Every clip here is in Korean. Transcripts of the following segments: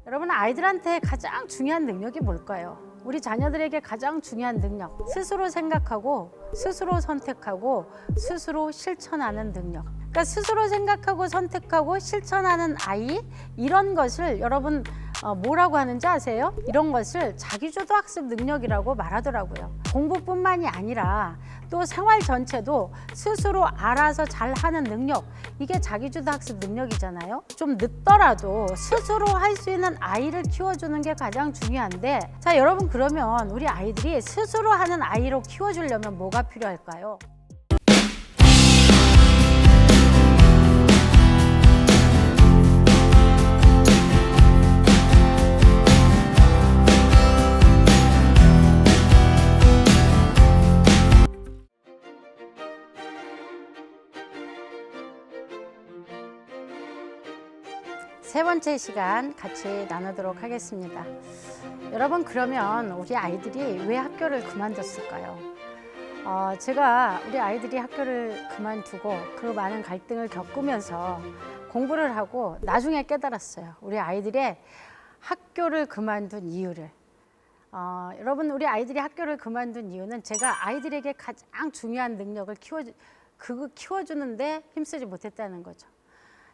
여러분, 아이들한테 가장 중요한 능력이 뭘까요? 우리 자녀들에게 가장 중요한 능력, 스스로 생각하고 스스로 선택하고 스스로 실천하는 능력. 그러니까 스스로 생각하고 선택하고 실천하는 아이, 이런 것을 여러분 뭐라고 하는지 아세요? 이런 것을 자기주도 학습 능력이라고 말하더라고요. 공부뿐만이 아니라 또 생활 전체도 스스로 알아서 잘하는 능력, 이게 자기주도 학습 능력이잖아요. 좀 늦더라도 스스로 할 수 있는 아이를 키워주는 게 가장 중요한데, 자, 여러분, 그러면 우리 아이들이 스스로 하는 아이로 키워주려면 뭐가 필요할까요? 세 번째 시간 같이 나누도록 하겠습니다. 여러분, 그러면 우리 아이들이 왜 학교를 그만뒀을까요? 제가 우리 아이들이 학교를 그만두고 그 많은 갈등을 겪으면서 공부를 하고 나중에 깨달았어요. 우리 아이들의 학교를 그만둔 이유를. 여러분, 우리 학교를 그만둔 이유는 제가 아이들에게 가장 중요한 능력을 키워주는데 힘쓰지 못했다는 거죠.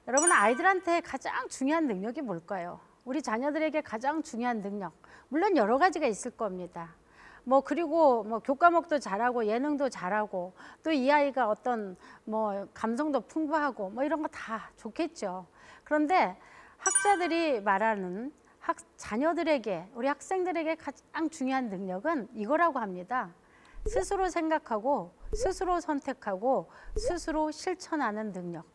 여러분, 아이들한테 가장 중요한 능력이 뭘까요? 우리 자녀들에게 가장 중요한 능력, 물론 여러 가지가 있을 겁니다. 그리고 교과목도 잘하고 예능도 잘하고 또 이 아이가 어떤 감성도 풍부하고 이런 거 다 좋겠죠. 그런데 학자들이 말하는 자녀들에게, 우리 학생들에게 가장 중요한 능력은 이거라고 합니다. 스스로 생각하고 스스로 선택하고 스스로 실천하는 능력.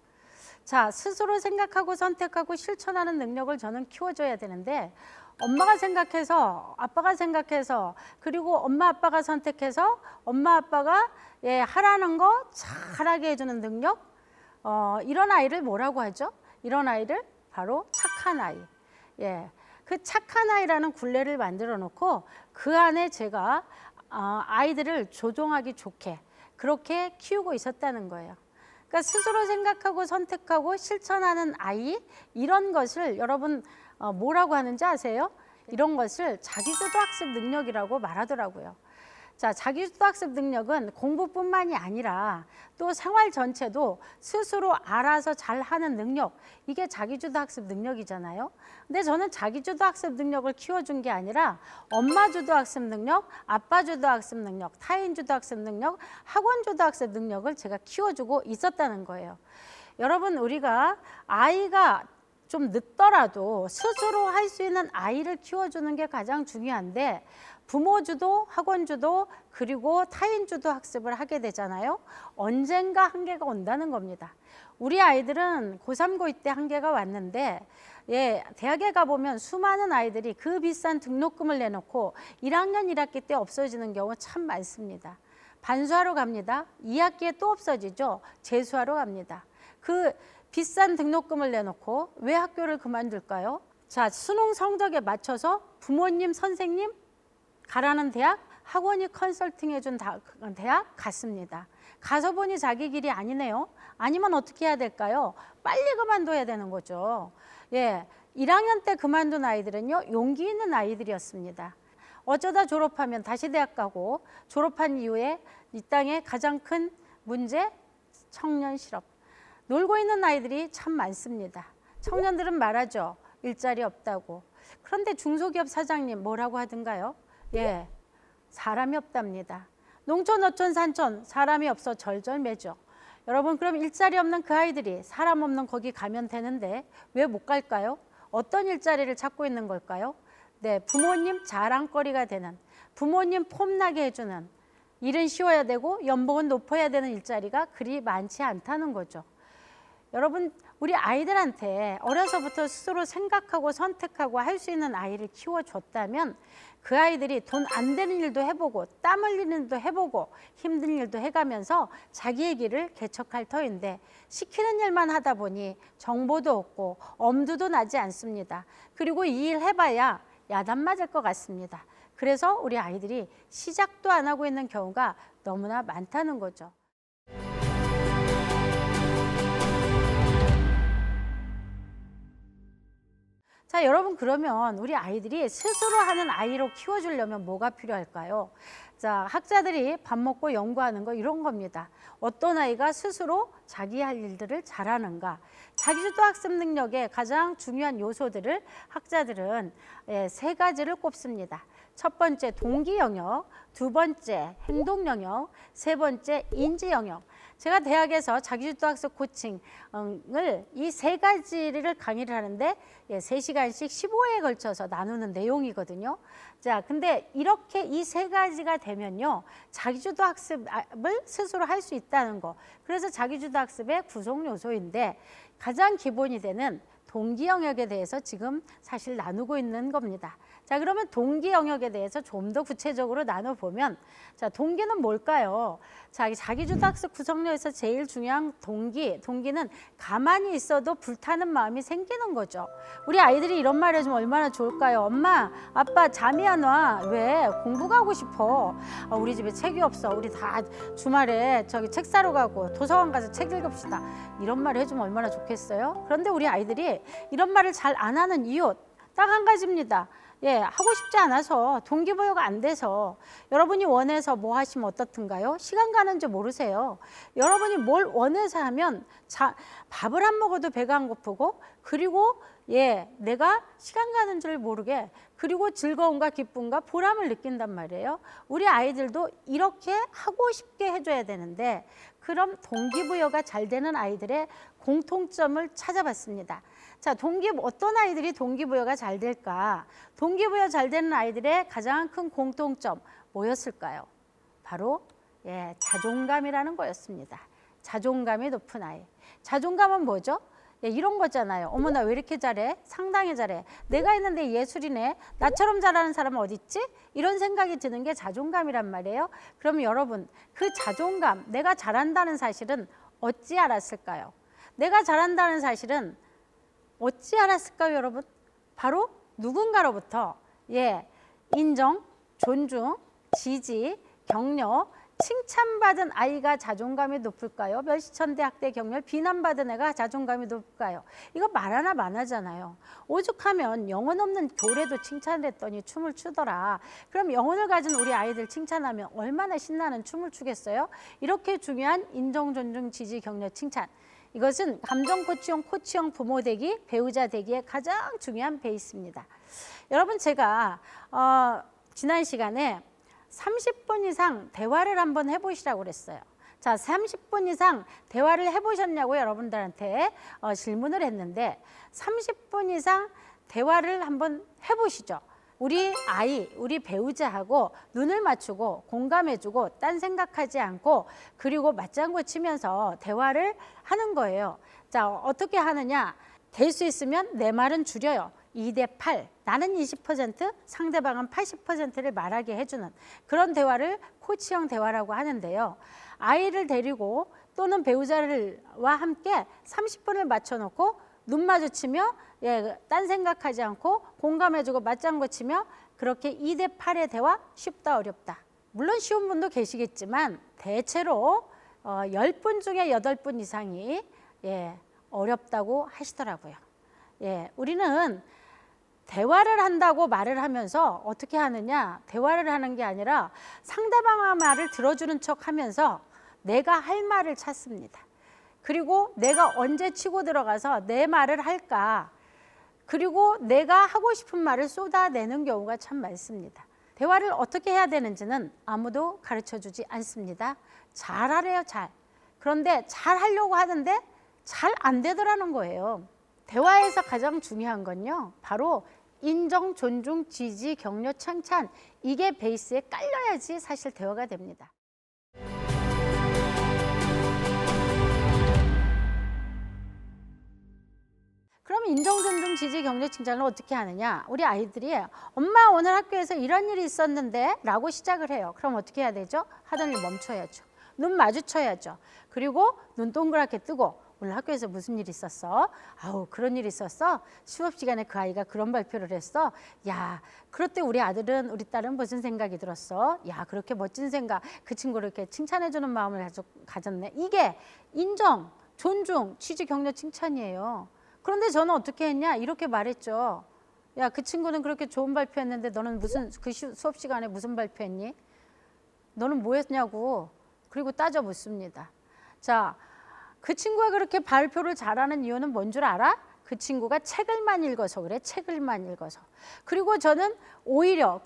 자, 스스로 생각하고 선택하고 실천하는 능력을 저는 키워줘야 되는데, 엄마가 생각해서, 아빠가 생각해서, 그리고 엄마 아빠가 선택해서 엄마 아빠가 하라는 거 잘하게 해주는 능력, 이런 아이를 뭐라고 하죠? 이런 아이를 바로 착한 아이. 그 착한 아이라는 굴레를 만들어 놓고 그 안에 제가 아이들을 조종하기 좋게 그렇게 키우고 있었다는 거예요. 그러니까 스스로 생각하고 선택하고 실천하는 아이, 이런 것을 여러분 뭐라고 하는지 아세요? 이런 것을 자기주도 학습 능력이라고 말하더라고요. 자, 자기주도 학습 능력은 공부뿐만이 아니라 또 생활 전체도 스스로 알아서 잘하는 능력, 이게 자기주도 학습 능력이잖아요. 근데 저는 자기주도 학습 능력을 키워준 게 아니라 엄마주도 학습 능력, 아빠주도 학습 능력, 타인주도 학습 능력, 학원주도 학습 능력을 제가 키워주고 있었다는 거예요. 여러분, 우리가 아이가 좀 늦더라도 스스로 할 수 있는 아이를 키워주는 게 가장 중요한데, 부모주도, 학원주도, 그리고 타인주도 학습을 하게 되잖아요. 언젠가 한계가 온다는 겁니다. 우리 아이들은 고3, 고2 때 한계가 왔는데, 대학에 가보면 수많은 아이들이 그 비싼 등록금을 내놓고 1학년 1학기 때 없어지는 경우 참 많습니다. 반수하러 갑니다. 2학기에 또 없어지죠. 재수하러 갑니다. 그 비싼 등록금을 내놓고 왜 학교를 그만둘까요? 자, 수능 성적에 맞춰서 부모님, 선생님 가라는 대학, 학원이 컨설팅 해준 대학 갔습니다. 가서 보니 자기 길이 아니네요. 아니면 어떻게 해야 될까요? 빨리 그만둬야 되는 거죠. 1학년 때 그만둔 아이들은요, 용기 있는 아이들이었습니다. 어쩌다 졸업하면 다시 대학 가고, 졸업한 이후에 이 땅의 가장 큰 문제, 청년 실업. 놀고 있는 아이들이 참 많습니다. 청년들은 말하죠. 일자리 없다고. 그런데 중소기업 사장님 뭐라고 하던가요? 사람이 없답니다. 농촌, 어촌, 산촌 사람이 없어 절절매죠. 여러분, 그럼 일자리 없는 그 아이들이 사람 없는 거기 가면 되는데 왜 못 갈까요? 어떤 일자리를 찾고 있는 걸까요? 부모님 자랑거리가 되는, 부모님 폼나게 해주는, 일은 쉬워야 되고 연봉은 높아야 되는 일자리가 그리 많지 않다는 거죠. 여러분, 우리 아이들한테 어려서부터 스스로 생각하고 선택하고 할 수 있는 아이를 키워줬다면 그 아이들이 돈 안 되는 일도 해보고 땀 흘리는 일도 해보고 힘든 일도 해가면서 자기의 길을 개척할 터인데, 시키는 일만 하다 보니 정보도 없고 엄두도 나지 않습니다. 그리고 이 일 해봐야 야단 맞을 것 같습니다. 그래서 우리 아이들이 시작도 안 하고 있는 경우가 너무나 많다는 거죠. 자, 여러분 그러면 우리 아이들이 스스로 하는 아이로 키워주려면 뭐가 필요할까요? 자, 학자들이 밥 먹고 연구하는 거 이런 겁니다. 어떤 아이가 스스로 자기 할 일들을 잘하는가. 자기주도 학습 능력의 가장 중요한 요소들을 학자들은 세 가지를 꼽습니다. 첫 번째 동기 영역, 두 번째 행동 영역, 세 번째 인지 영역. 제가 대학에서 자기주도 학습 코칭을 이 세 가지를 강의를 하는데 3시간씩 15회에 걸쳐서 나누는 내용이거든요. 자, 근데 이렇게 이 세 가지가 되면요, 자기주도 학습을 스스로 할 수 있다는 거. 그래서 자기주도 학습의 구성 요소인데 가장 기본이 되는 동기 영역에 대해서 지금 사실 나누고 있는 겁니다. 자, 그러면 동기 영역에 대해서 좀 더 구체적으로 나눠보면, 자, 동기는 뭘까요? 자, 자기주도 학습 구성력에서 제일 중요한 동기는 가만히 있어도 불타는 마음이 생기는 거죠. 우리 아이들이 이런 말 해주면 얼마나 좋을까요? 엄마, 아빠 잠이 안 와. 왜? 공부가 하고 싶어. 우리 집에 책이 없어. 우리 다 주말에 저기 책 사러 가고 도서관 가서 책 읽읍시다. 이런 말 해주면 얼마나 좋겠어요? 그런데 우리 아이들이 이런 말을 잘 안 하는 이유 딱 한 가지입니다. 하고 싶지 않아서, 동기부여가 안 돼서. 여러분이 원해서 뭐 하시면 어떻든가요? 시간 가는 줄 모르세요. 여러분이 뭘 원해서 하면 밥을 안 먹어도 배가 안 고프고, 그리고 내가 시간 가는 줄 모르게, 그리고 즐거움과 기쁨과 보람을 느낀단 말이에요. 우리 아이들도 이렇게 하고 싶게 해줘야 되는데, 그럼 동기부여가 잘 되는 아이들의 공통점을 찾아봤습니다. 자, 어떤 아이들이 동기부여가 잘 될까? 동기부여 잘 되는 아이들의 가장 큰 공통점 뭐였을까요? 바로 자존감이라는 거였습니다. 자존감이 높은 아이. 자존감은 뭐죠? 이런 거잖아요. 어머, 나 왜 이렇게 잘해? 상당히 잘해. 내가 했는데 예술이네. 나처럼 잘하는 사람은 어디 있지? 이런 생각이 드는 게 자존감이란 말이에요. 그럼 여러분, 그 자존감, 내가 잘한다는 사실은 어찌 알았을까요? 내가 잘한다는 사실은 어찌 알았을까요, 여러분? 바로 누군가로부터 인정, 존중, 지지, 격려, 칭찬받은 아이가 자존감이 높을까요? 멸시천대학대 경멸, 비난받은 애가 자존감이 높을까요? 이거 말 하나 많아잖아요. 오죽하면 영혼 없는 교래도 칭찬을 했더니 춤을 추더라. 그럼 영혼을 가진 우리 아이들 칭찬하면 얼마나 신나는 춤을 추겠어요? 이렇게 중요한 인정, 존중, 지지, 격려, 칭찬. 이것은 감정 코치형 부모 되기, 배우자 되기의 가장 중요한 베이스입니다. 여러분, 제가 지난 시간에 30분 이상 대화를 한번 해보시라고 그랬어요. 자, 30분 이상 대화를 해보셨냐고 여러분들한테 질문을 했는데, 30분 이상 대화를 한번 해보시죠. 우리 아이, 우리 배우자하고 눈을 맞추고 공감해주고 딴 생각하지 않고, 그리고 맞장구 치면서 대화를 하는 거예요. 자, 어떻게 하느냐? 될 수 있으면 내 말은 줄여요. 2대8, 나는 20%, 상대방은 80%를 말하게 해주는 그런 대화를 코치형 대화라고 하는데요. 아이를 데리고 또는 배우자와 함께 30분을 맞춰놓고 눈 마주치며 딴 생각하지 않고 공감해주고 맞장구 치며, 그렇게 2대8의 대화, 쉽다 어렵다. 물론 쉬운 분도 계시겠지만 대체로 10분 중에 8분 이상이 어렵다고 하시더라고요. 우리는 대화를 한다고 말을 하면서 어떻게 하느냐? 대화를 하는 게 아니라 상대방의 말을 들어주는 척 하면서 내가 할 말을 찾습니다. 그리고 내가 언제 치고 들어가서 내 말을 할까? 그리고 내가 하고 싶은 말을 쏟아내는 경우가 참 많습니다. 대화를 어떻게 해야 되는지는 아무도 가르쳐주지 않습니다. 잘하래요, 잘. 그런데 잘 하려고 하는데 잘 안 되더라는 거예요. 대화에서 가장 중요한 건요, 바로 인정, 존중, 지지, 격려, 칭찬, 이게 베이스에 깔려야지 사실 대화가 됩니다. 그럼 인정, 존중, 지지, 격려, 칭찬을 어떻게 하느냐? 우리 아이들이 엄마 오늘 학교에서 이런 일이 있었는데 라고 시작을 해요. 그럼 어떻게 해야 되죠? 하던 일 멈춰야죠. 눈 마주쳐야죠. 그리고 눈 동그랗게 뜨고, 오늘 학교에서 무슨 일이 있었어? 아우, 그런 일이 있었어? 수업 시간에 그 아이가 그런 발표를 했어? 야, 그럴 때 우리 딸은 무슨 생각이 들었어? 야, 그렇게 멋진 생각, 그 친구를 이렇게 칭찬해주는 마음을 가졌네. 이게 인정, 존중, 지지, 격려, 칭찬이에요. 그런데 저는 어떻게 했냐? 이렇게 말했죠. 야, 그 친구는 그렇게 좋은 발표했는데 너는 무슨 그 수업 시간에 무슨 발표했니? 너는 뭐 했냐고. 그리고 따져 묻습니다. 자, 그 친구가 그렇게 발표를 잘하는 이유는 뭔 줄 알아? 그 친구가 책을만 읽어서 그래. 책을만 읽어서. 그리고 저는 오히려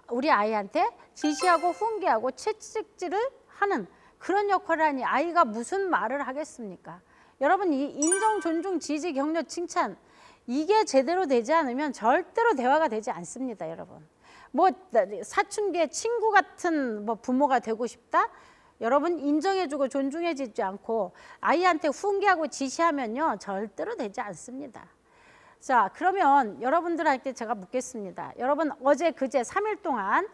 우리 아이한테 지시하고 훈계하고 채찍질을 하는 그런 역할을 하니 아이가 무슨 말을 하겠습니까? 여러분, 이 인정, 존중, 지지, 격려, 칭찬 이게 제대로 되지 않으면 절대로 대화가 되지 않습니다, 여러분. 뭐 사춘기에 친구 같은 뭐 부모가 되고 싶다? 여러분, 인정해주고 존중해주지 않고 아이한테 훈계하고 지시하면요 절대로 되지 않습니다. 자, 그러면 여러분들한테 제가 묻겠습니다. 여러분, 어제 그제 3일 동안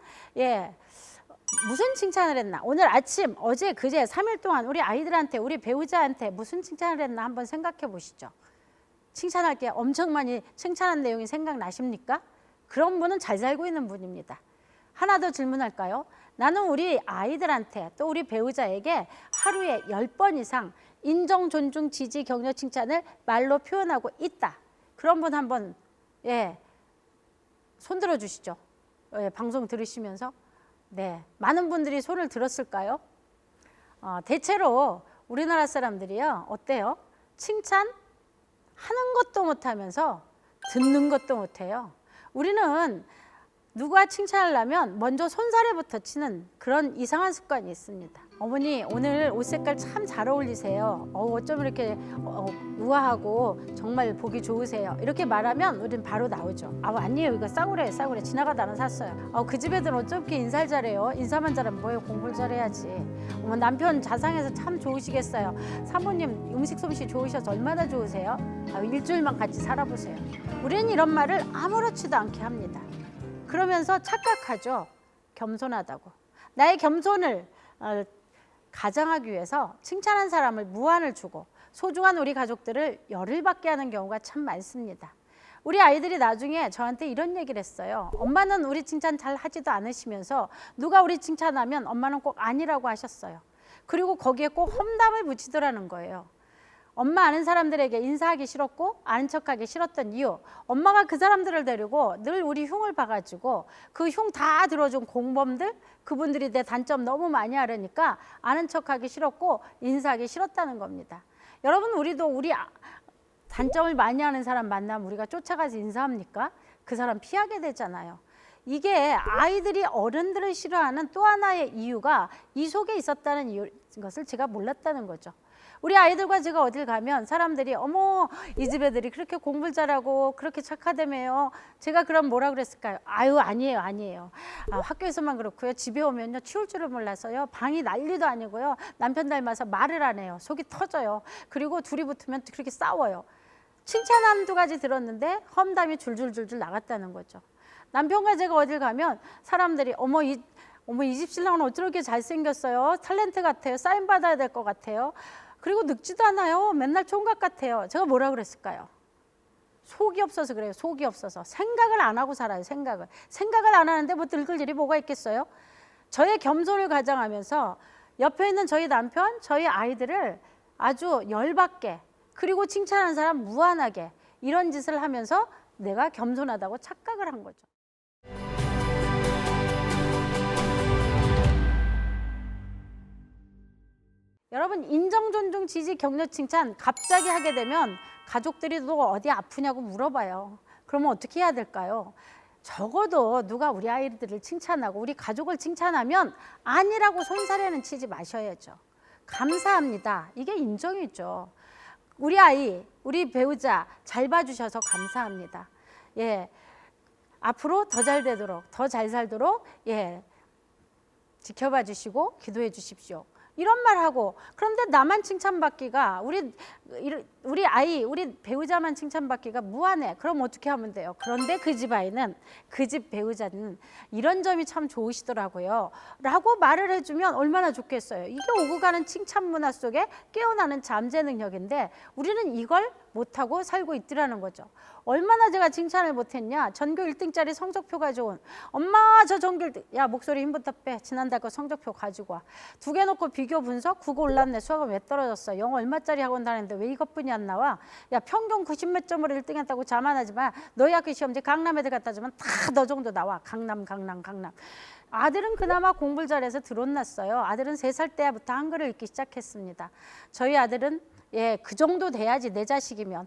무슨 칭찬을 했나? 오늘 아침, 어제 그제 3일 동안 우리 아이들한테, 우리 배우자한테 무슨 칭찬을 했나 한번 생각해 보시죠. 칭찬할 게 엄청 많이 칭찬한 내용이 생각나십니까? 그런 분은 잘 살고 있는 분입니다. 하나 더 질문할까요? 나는 우리 아이들한테 또 우리 배우자에게 하루에 10번 이상 인정, 존중, 지지, 격려, 칭찬을 말로 표현하고 있다. 그런 분 한번 손 들어 주시죠. 방송 들으시면서. 네, 많은 분들이 손을 들었을까요? 대체로 우리나라 사람들이요, 어때요? 칭찬 하는 것도 못하면서 듣는 것도 못해요. 우리는 누가 칭찬을 하면 먼저 손사래부터 치는 그런 이상한 습관이 있습니다. 어머니, 오늘 옷 색깔 참 잘 어울리세요. 어쩜 이렇게 우아하고 정말 보기 좋으세요. 이렇게 말하면 우리는 바로 나오죠. 아니에요, 이거 싸구려예요, 싸구려. 지나가다가 샀어요. 그 집 애들은 어쩜 이렇게 인사를 잘해요. 인사만 잘하면 뭐예요, 공부를 잘해야지. 남편 자상해서 참 좋으시겠어요. 사모님 음식 솜씨 좋으셔서 얼마나 좋으세요. 일주일만 같이 살아보세요. 우리는 이런 말을 아무렇지도 않게 합니다. 그러면서 착각하죠. 겸손하다고. 나의 겸손을 가장하기 위해서 칭찬한 사람을 무안을 주고 소중한 우리 가족들을 열을 받게 하는 경우가 참 많습니다. 우리 아이들이 나중에 저한테 이런 얘기를 했어요. 엄마는 우리 칭찬 잘 하지도 않으시면서 누가 우리 칭찬하면 엄마는 꼭 아니라고 하셨어요. 그리고 거기에 꼭 험담을 붙이더라는 거예요. 엄마 아는 사람들에게 인사하기 싫었고 아는 척하기 싫었던 이유, 엄마가 그 사람들을 데리고 늘 우리 흉을 봐가지고 그 흉 다 들어준 공범들, 그분들이 내 단점 너무 많이 알으니까 아는 척하기 싫었고 인사하기 싫었다는 겁니다. 여러분, 우리도 우리 단점을 많이 아는 사람 만나면 우리가 쫓아가서 인사합니까? 그 사람 피하게 되잖아요. 이게 아이들이 어른들을 싫어하는 또 하나의 이유가 이 속에 있었다는 것을 제가 몰랐다는 거죠. 우리 아이들과 제가 어딜 가면 사람들이 어머, 이 집 애들이 그렇게 공부를 잘하고 그렇게 착하다며요. 제가 그럼 뭐라 그랬을까요? 아니에요. 학교에서만 그렇고요. 집에 오면요, 치울 줄을 몰라서요. 방이 난리도 아니고요. 남편 닮아서 말을 안 해요. 속이 터져요. 그리고 둘이 붙으면 그렇게 싸워요. 칭찬 한두 가지 들었는데 험담이 줄줄줄줄 나갔다는 거죠. 남편과 제가 어딜 가면 사람들이 어머, 이 집 신랑은 어쩜 이렇게 잘생겼어요. 탤런트 같아요. 사인 받아야 될 것 같아요. 그리고 늙지도 않아요. 맨날 총각 같아요. 제가 뭐라 그랬을까요? 속이 없어서 그래요. 속이 없어서. 생각을 안 하고 살아요. 생각을 안 하는데 뭐 늙을 일이 뭐가 있겠어요? 저의 겸손을 가장하면서 옆에 있는 저희 남편, 저희 아이들을 아주 열받게, 그리고 칭찬하는 사람 무안하게, 이런 짓을 하면서 내가 겸손하다고 착각을 한 거죠. 여러분, 인정, 존중, 지지, 격려, 칭찬 갑자기 하게 되면 가족들이 또 어디 아프냐고 물어봐요. 그러면 어떻게 해야 될까요? 적어도 누가 우리 아이들을 칭찬하고 우리 가족을 칭찬하면 아니라고 손사래는 치지 마셔야죠. 감사합니다. 이게 인정이죠. 우리 아이, 우리 배우자 잘 봐주셔서 감사합니다. 앞으로 더 잘 되도록, 더 잘 살도록 지켜봐 주시고 기도해 주십시오. 이런 말 하고, 그런데 나만 칭찬받기가, 우리 아이, 우리 배우자만 칭찬받기가 무안해. 그럼 어떻게 하면 돼요? 그런데 그 집 아이는, 그 집 배우자는 이런 점이 참 좋으시더라고요 라고 말을 해주면 얼마나 좋겠어요. 이게 오고 가는 칭찬 문화 속에 깨어나는 잠재 능력인데 우리는 이걸 못하고 살고 있더라는 거죠. 얼마나 제가 칭찬을 못했냐. 전교 1등짜리 성적표가 좋은 엄마 저 전교 1등. 야 목소리 힘부터 빼. 지난달 거 성적표 가지고 와. 두 개 놓고 비교 분석 국어 올랐네. 수학은 왜 떨어졌어. 영어 얼마짜리 학원 다니는데 왜 이것뿐이 안 나와. 야 평균 90몇 점으로 1등 했다고 자만하지 마. 너희 학교 시험지 강남 애들 갖다 주면 다 너 정도 나와. 강남. 아들은 그나마 공부를 잘해서 드론났어요. 아들은 3살 때부터 한글을 읽기 시작했습니다. 저희 아들은 그 정도 돼야지 내 자식이면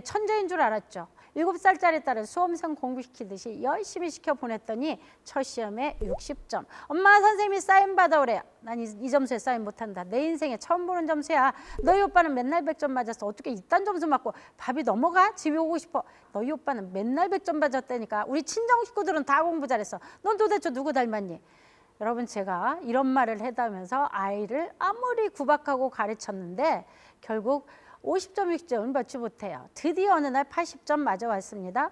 천재인 줄 알았죠. 7살짜리 딸은 수험생 공부시키듯이 열심히 시켜 보냈더니 첫 시험에 60점. 엄마 선생님이 사인 받아오래. 난 이 점수에 사인 못한다. 내 인생에 처음 보는 점수야. 너희 오빠는 맨날 100점 맞았어. 어떻게 이딴 점수 맞고 밥이 넘어가? 집에 오고 싶어. 너희 오빠는 맨날 100점 맞았다니까. 우리 친정 식구들은 다 공부 잘했어. 넌 도대체 누구 닮았니? 여러분 제가 이런 말을 해다면서 아이를 아무리 구박하고 가르쳤는데 결국 50점, 60점을 받지 못해요. 드디어 어느 날 80점 맞아왔습니다.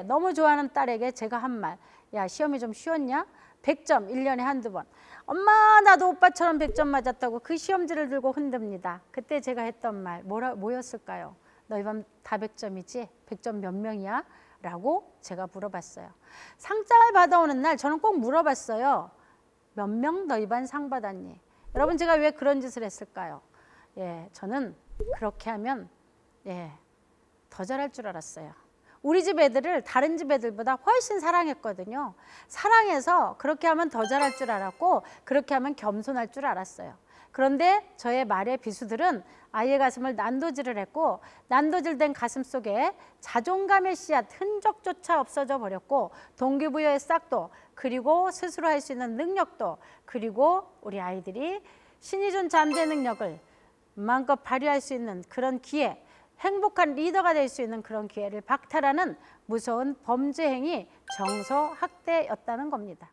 너무 좋아하는 딸에게 제가 한 말. 야 시험이 좀 쉬웠냐? 100점 1년에 한두 번. 엄마 나도 오빠처럼 100점 맞았다고 그 시험지를 들고 흔듭니다. 그때 제가 했던 말 뭐였을까요? 너희 반 다 100점이지? 100점 몇 명이야? 라고 제가 물어봤어요. 상장을 받아오는 날 저는 꼭 물어봤어요. 몇 명 너희 반 상 받았니? 여러분 제가 왜 그런 짓을 했을까요? 저는 그렇게 하면 더 잘할 줄 알았어요. 우리 집 애들을 다른 집 애들보다 훨씬 사랑했거든요. 사랑해서 그렇게 하면 더 잘할 줄 알았고 그렇게 하면 겸손할 줄 알았어요. 그런데 저의 말의 비수들은 아이의 가슴을 난도질을 했고 난도질된 가슴 속에 자존감의 씨앗 흔적조차 없어져 버렸고 동기부여의 싹도 그리고 스스로 할 수 있는 능력도 그리고 우리 아이들이 신이 준 잠재 능력을 마음껏 발휘할 수 있는 그런 기회, 행복한 리더가 될 수 있는 그런 기회를 박탈하는 무서운 범죄 행위 정서 학대였다는 겁니다.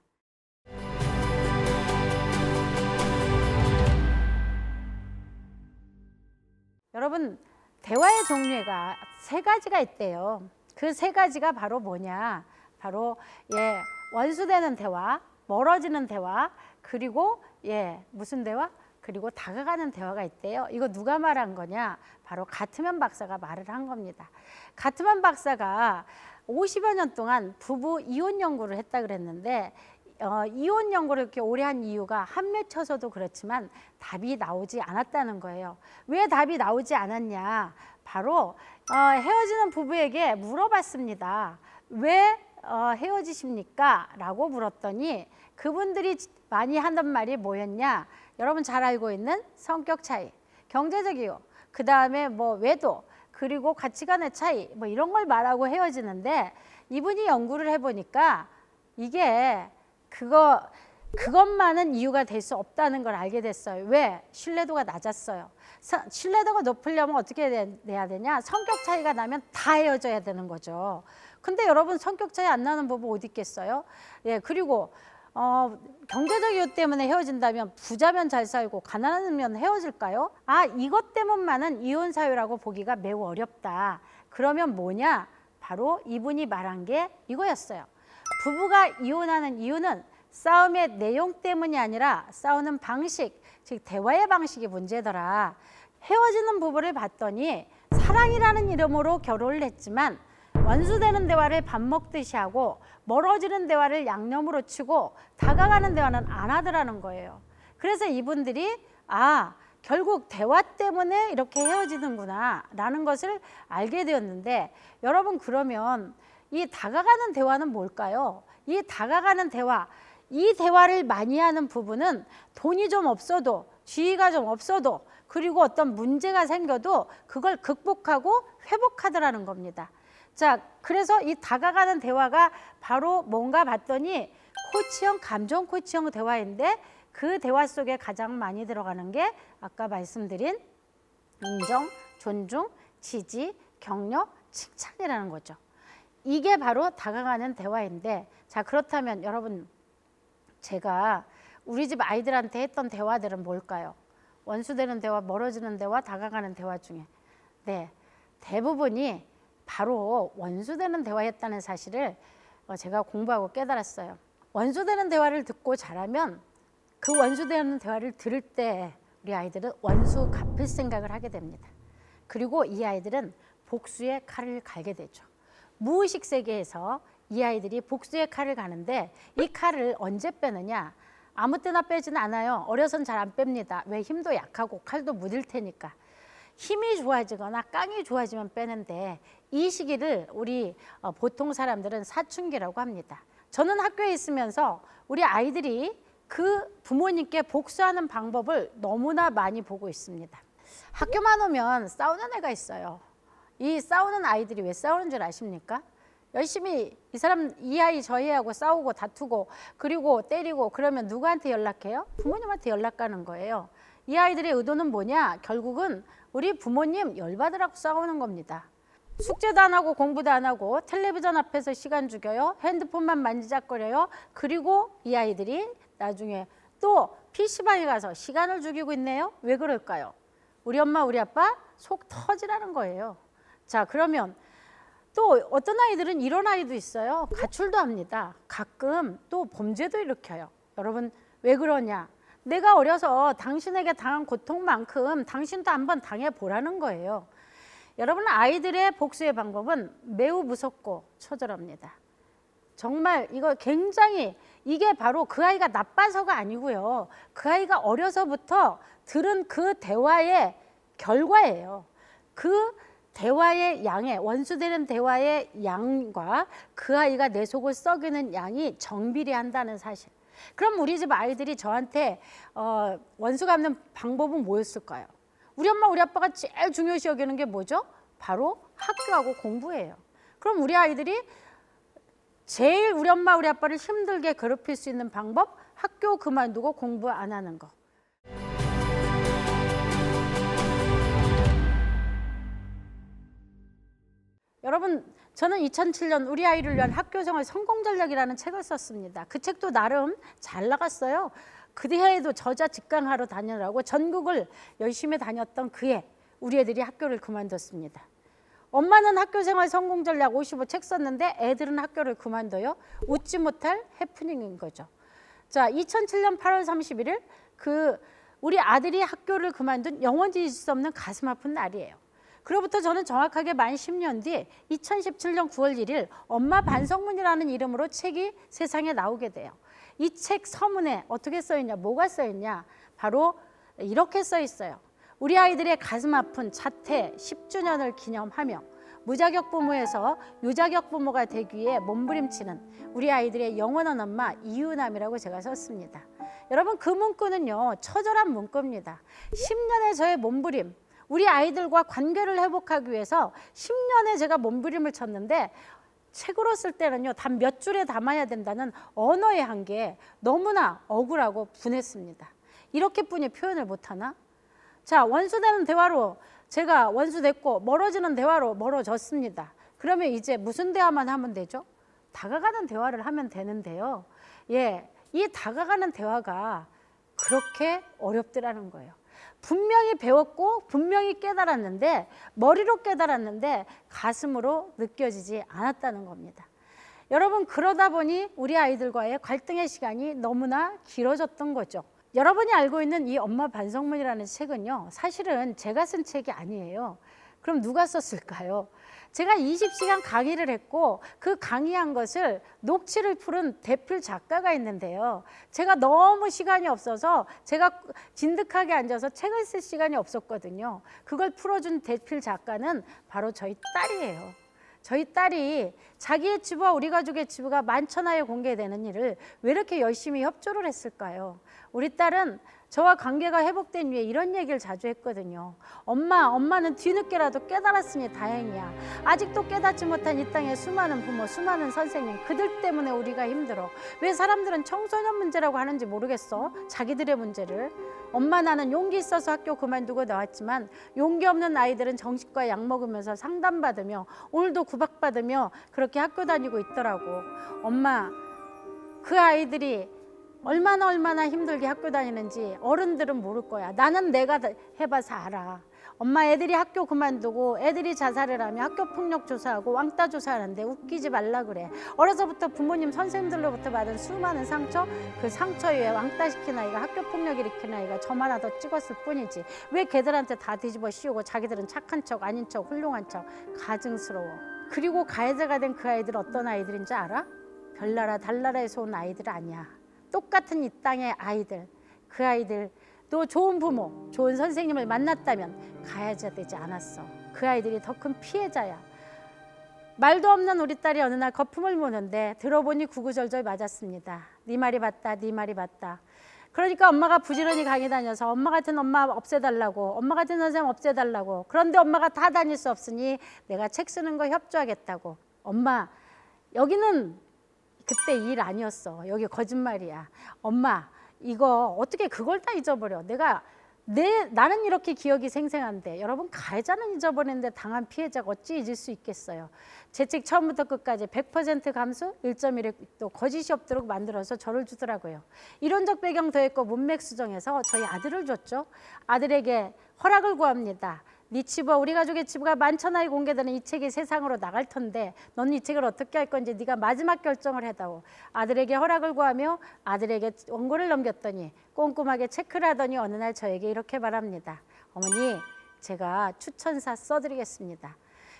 여러분 대화의 종류가 3가지가 있대요. 그 3가지가 바로 뭐냐? 바로 원수되는 대화, 멀어지는 대화, 그리고 무슨 대화? 그리고 다가가는 대화가 있대요. 이거 누가 말한 거냐? 바로 가트만 박사가 말을 한 겁니다. 가트만 박사가 50여 년 동안 부부 이혼 연구를 했다 그랬는데 이혼 연구를 이렇게 오래 한 이유가 한 맺혀서도 그렇지만 답이 나오지 않았다는 거예요. 왜 답이 나오지 않았냐? 바로 헤어지는 부부에게 물어봤습니다. 왜 헤어지십니까? 라고 물었더니 그분들이 많이 하던 말이 뭐였냐? 여러분 잘 알고 있는 성격 차이, 경제적 이유, 그 다음에 외도, 그리고 가치관의 차이 이런 걸 말하고 헤어지는데 이분이 연구를 해보니까 이게 그것만은 이유가 될 수 없다는 걸 알게 됐어요. 왜? 신뢰도가 낮았어요. 신뢰도가 높으려면 어떻게 돼야 되냐? 성격 차이가 나면 다 헤어져야 되는 거죠. 근데 여러분 성격 차이 안 나는 부부 어디 있겠어요? 그리고 경제적 이유 때문에 헤어진다면 부자면 잘 살고 가난하면 헤어질까요? 이것 때문만은 이혼 사유라고 보기가 매우 어렵다. 그러면 뭐냐? 바로 이분이 말한 게 이거였어요. 부부가 이혼하는 이유는 싸움의 내용 때문이 아니라 싸우는 방식, 즉 대화의 방식이 문제더라. 헤어지는 부부를 봤더니 사랑이라는 이름으로 결혼을 했지만 원수되는 대화를 밥 먹듯이 하고 멀어지는 대화를 양념으로 치고 다가가는 대화는 안 하더라는 거예요. 그래서 이분들이 결국 대화 때문에 이렇게 헤어지는구나 라는 것을 알게 되었는데 여러분 그러면 이 다가가는 대화는 뭘까요? 이 다가가는 대화, 이 대화를 많이 하는 부부는 돈이 좀 없어도 지위가 좀 없어도 그리고 어떤 문제가 생겨도 그걸 극복하고 회복하더라는 겁니다. 자, 그래서 이 다가가는 대화가 바로 뭔가 봤더니 코치형, 감정 코치형 대화인데 그 대화 속에 가장 많이 들어가는 게 아까 말씀드린 인정, 존중, 지지, 격려, 칭찬이라는 거죠. 이게 바로 다가가는 대화인데 자 그렇다면 여러분 제가 우리 집 아이들한테 했던 대화들은 뭘까요? 원수되는 대화, 멀어지는 대화, 다가가는 대화 중에 대부분이 바로 원수되는 대화였다는 사실을 제가 공부하고 깨달았어요. 원수되는 대화를 듣고 자라면 그 원수되는 대화를 들을 때 우리 아이들은 원수 갚을 생각을 하게 됩니다. 그리고 이 아이들은 복수의 칼을 갈게 되죠. 무의식 세계에서 이 아이들이 복수의 칼을 가는데 이 칼을 언제 빼느냐? 아무 때나 빼지는 않아요. 어려서는 잘 안 뺍니다. 왜? 힘도 약하고 칼도 무딜 테니까. 힘이 좋아지거나 깡이 좋아지면 빼는데 이 시기를 우리 보통 사람들은 사춘기라고 합니다. 저는 학교에 있으면서 우리 아이들이 그 부모님께 복수하는 방법을 너무나 많이 보고 있습니다. 학교만 오면 싸우는 애가 있어요. 이 싸우는 아이들이 왜 싸우는 줄 아십니까? 열심히 이 아이 저 애하고 싸우고 다투고 그리고 때리고 그러면 누구한테 연락해요? 부모님한테 연락 가는 거예요. 이 아이들의 의도는 뭐냐? 결국은 우리 부모님 열받으라고 싸우는 겁니다. 숙제도 안 하고 공부도 안 하고 텔레비전 앞에서 시간 죽여요. 핸드폰만 만지작거려요. 그리고 이 아이들이 나중에 또 PC방에 가서 시간을 죽이고 있네요. 왜 그럴까요? 우리 엄마 우리 아빠 속 터지라는 거예요. 자, 그러면 또 어떤 아이들은 이런 아이도 있어요. 가출도 합니다. 가끔 또 범죄도 일으켜요. 여러분 왜 그러냐? 내가 어려서 당신에게 당한 고통만큼 당신도 한번 당해보라는 거예요. 여러분 아이들의 복수의 방법은 매우 무섭고 처절합니다. 정말 이거 굉장히 이게 바로 그 아이가 나빠서가 아니고요. 그 아이가 어려서부터 들은 그 대화의 결과예요. 그 대화의 양에 원수되는 대화의 양과 그 아이가 내 속을 썩이는 양이 정비례한다는 사실. 그럼 우리 집 아이들이 저한테 원수 갚는 방법은 뭐였을까요? 우리 엄마 우리 아빠가 제일 중요시 여기는 게 뭐죠? 바로 학교하고 공부예요. 그럼 우리 아이들이 제일 우리 엄마 우리 아빠를 힘들게 괴롭힐 수 있는 방법, 학교 그만두고 공부 안 하는 거. 여러분 저는 2007년 우리 아이를 위한 학교생활 성공전략이라는 책을 썼습니다. 그 책도 나름 잘 나갔어요. 그 해에도 저자직강하러 다니느라고 전국을 열심히 다녔던 그해 우리 애들이 학교를 그만뒀습니다. 엄마는 학교생활 성공전략 55 책 썼는데 애들은 학교를 그만둬요. 웃지 못할 해프닝인 거죠. 자, 2007년 8월 31일 우리 아들이 학교를 그만둔 영원히 잊을 수 없는 가슴 아픈 날이에요. 그로부터 저는 정확하게 만 10년 뒤 2017년 9월 1일 엄마 반성문이라는 이름으로 책이 세상에 나오게 돼요. 이 책 서문에 어떻게 써있냐, 뭐가 써있냐, 바로 이렇게 써있어요. 우리 아이들의 가슴 아픈 자퇴 10주년을 기념하며 무자격 부모에서 유자격 부모가 되기 위해 몸부림치는 우리 아이들의 영원한 엄마 이유남이라고 제가 썼습니다. 여러분 그 문구는요 처절한 문구입니다. 10년의 저의 몸부림, 우리 아이들과 관계를 회복하기 위해서 10년에 제가 몸부림을 쳤는데 책으로 쓸 때는요 단 몇 줄에 담아야 된다는 언어의 한계에 너무나 억울하고 분했습니다. 이렇게뿐이 표현을 못하나? 자, 원수되는 대화로 제가 원수됐고 멀어지는 대화로 멀어졌습니다. 그러면 이제 무슨 대화만 하면 되죠? 다가가는 대화를 하면 되는데요. 예, 이 다가가는 대화가 그렇게 어렵더라는 거예요. 분명히 배웠고 분명히 깨달았는데 머리로 깨달았는데 가슴으로 느껴지지 않았다는 겁니다. 여러분 그러다 보니 우리 아이들과의 갈등의 시간이 너무나 길어졌던 거죠. 여러분이 알고 있는 이 엄마 반성문이라는 책은요 사실은 제가 쓴 책이 아니에요. 그럼 누가 썼을까요? 제가 20시간 강의를 했고 그 강의한 것을 녹취를 풀은 대필 작가가 있는데요. 제가 너무 시간이 없어서 제가 진득하게 앉아서 책을 쓸 시간이 없었거든요. 그걸 풀어준 대필 작가는 바로 저희 딸이에요. 저희 딸이 자기의 치부와 우리 가족의 치부가 만천하에 공개되는 일을 왜 이렇게 열심히 협조를 했을까요? 우리 딸은 저와 관계가 회복된 후에 이런 얘기를 자주 했거든요. 엄마는 뒤늦게라도 깨달았으니 다행이야. 아직도 깨닫지 못한 이 땅의 수많은 부모, 수많은 선생님, 그들 때문에 우리가 힘들어. 왜 사람들은 청소년 문제라고 하는지 모르겠어. 자기들의 문제를. 엄마 나는 용기 있어서 학교 그만두고 나왔지만 용기 없는 아이들은 정신과 약 먹으면서 상담받으며 오늘도 구박받으며 그렇게 학교 다니고 있더라고. 엄마, 그 아이들이 얼마나 힘들게 학교 다니는지 어른들은 모를 거야. 나는 내가 해봐서 알아. 엄마 애들이 학교 그만두고 애들이 자살을 하면 학교 폭력 조사하고 왕따 조사하는데 웃기지 말라 그래. 어려서부터 부모님 선생님들로부터 받은 수많은 상처, 그 상처 위에 왕따 시킨 아이가 학교 폭력 일으킨 아이가 점 하나 더 찍었을 뿐이지 왜 걔들한테 다 뒤집어 씌우고 자기들은 착한 척 아닌 척 훌륭한 척. 가증스러워. 그리고 가해자가 된 그 아이들 어떤 아이들인지 알아? 별나라 달나라에서 온 아이들 아니야. 똑같은 이 땅의 아이들. 그 아이들 또 좋은 부모, 좋은 선생님을 만났다면 가해자 되지 않았어. 그 아이들이 더 큰 피해자야. 말도 없는 우리 딸이 어느 날 거품을 무는데 들어보니 구구절절 맞았습니다. 네 말이 맞다, 네 말이 맞다. 그러니까 엄마가 부지런히 강의 다녀서 엄마 같은 엄마 없애달라고, 엄마 같은 선생님 없애달라고. 그런데 엄마가 다 다닐 수 없으니 내가 책 쓰는 거 협조하겠다고. 엄마, 여기는 그때 일 아니었어. 여기 거짓말이야. 엄마, 이거 어떻게 그걸 다 잊어버려. 나는 이렇게 기억이 생생한데 여러분 가해자는 잊어버리는데 당한 피해자가 어찌 잊을 수 있겠어요. 제 책 처음부터 끝까지 100% 감수 1.1도 거짓이 없도록 만들어서 저를 주더라고요. 이론적 배경 더했고 문맥 수정해서 저희 아들을 줬죠. 아들에게 허락을 구합니다. 네 치부와 우리 가족의 치부가 만천하에 공개되는 이 책이 세상으로 나갈 텐데 넌 이 책을 어떻게 할 건지 네가 마지막 결정을 해다오. 아들에게 허락을 구하며 아들에게 원고를 넘겼더니 꼼꼼하게 체크를 하더니 어느 날 저에게 이렇게 말합니다. 어머니, 제가 추천사 써드리겠습니다.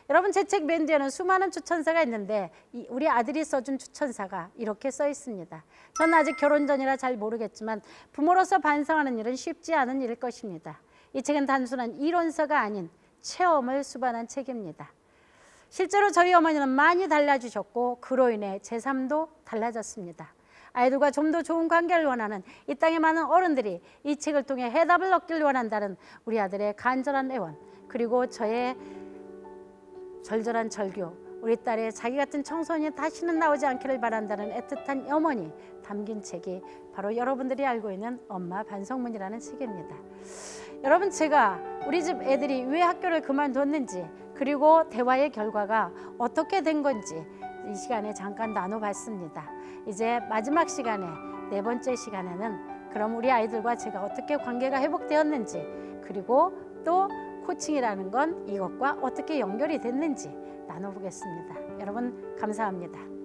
여러분 제 책 맨 뒤에는 수많은 추천사가 있는데 우리 아들이 써준 추천사가 이렇게 써 있습니다. 저는 아직 결혼 전이라 잘 모르겠지만 부모로서 반성하는 일은 쉽지 않은 일일 것입니다. 이 책은 단순한 이론서가 아닌 체험을 수반한 책입니다. 실제로 저희 어머니는 많이 달라지셨고 그로 인해 제 삶도 달라졌습니다. 아이들과 좀 더 좋은 관계를 원하는 이 땅의 많은 어른들이 이 책을 통해 해답을 얻길 원한다는 우리 아들의 간절한 애원, 그리고 저의 절절한 절규, 우리 딸의 자기 같은 청소년이 다시는 나오지 않기를 바란다는 애틋한 염원이 담긴 책이 바로 여러분들이 알고 있는 엄마 반성문이라는 책입니다. 여러분, 제가 우리 집 애들이 왜 학교를 그만뒀는지 그리고 대화의 결과가 어떻게 된 건지 이 시간에 잠깐 나눠봤습니다. 이제 마지막 시간에, 네 번째 시간에는 그럼 우리 아이들과 제가 어떻게 관계가 회복되었는지, 그리고 또 코칭이라는 건 이것과 어떻게 연결이 됐는지 나눠보겠습니다. 여러분 감사합니다.